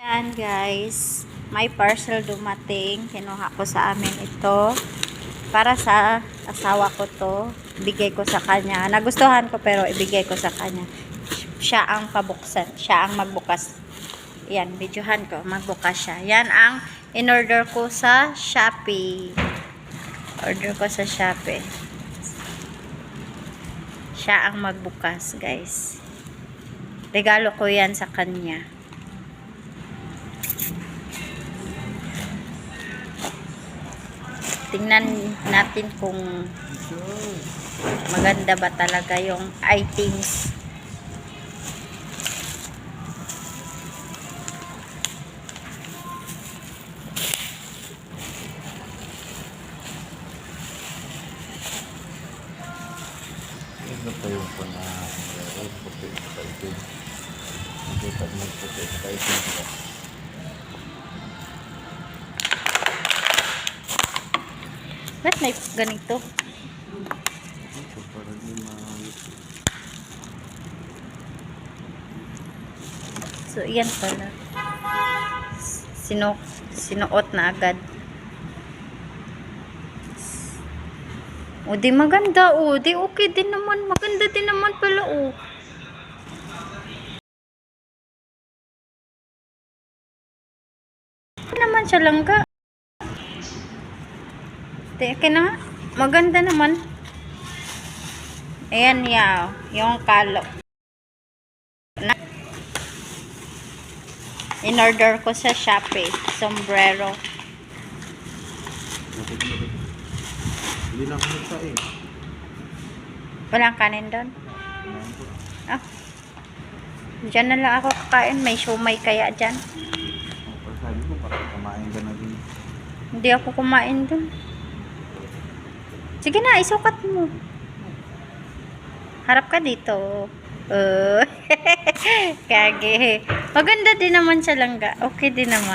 Yan guys, may parcel dumating. Kinuha ko sa amin ito. Para sa asawa ko to. Ibigay ko sa kanya. Nagustuhan ko pero ibigay ko sa kanya. Siya ang pabuksan. Siya ang magbukas. Yan, videohan ko. Magbukas siya. Yan ang in-order ko sa Shopee. Order ko sa Shopee. Siya ang magbukas guys. Regalo ko yan sa kanya. Tingnan natin kung maganda ba talaga yung items. Ito pa yung puti sa itim. Nakita mo puti sa itim. Ba't may ganito? Ito para di So, yan pala. Sinuot na agad. O, di maganda. O, di okay din naman. Maganda din naman pala. O. Hindi naman siya langga. Teka na nga. Maganda naman. Ayan ya. Yung kalo. In-order ko sa Shopee. Sombrero. Hindi na ako sa eh. Walang kanin doon? Ah. Diyan na lang ako kakain. May shumay kaya dyan. Sabi ko parang kumain ka na din. Hindi ako kumain doon. Sige na, isukat mo. Harap ka dito. Kage. Maganda din naman siya langga. Okay din naman.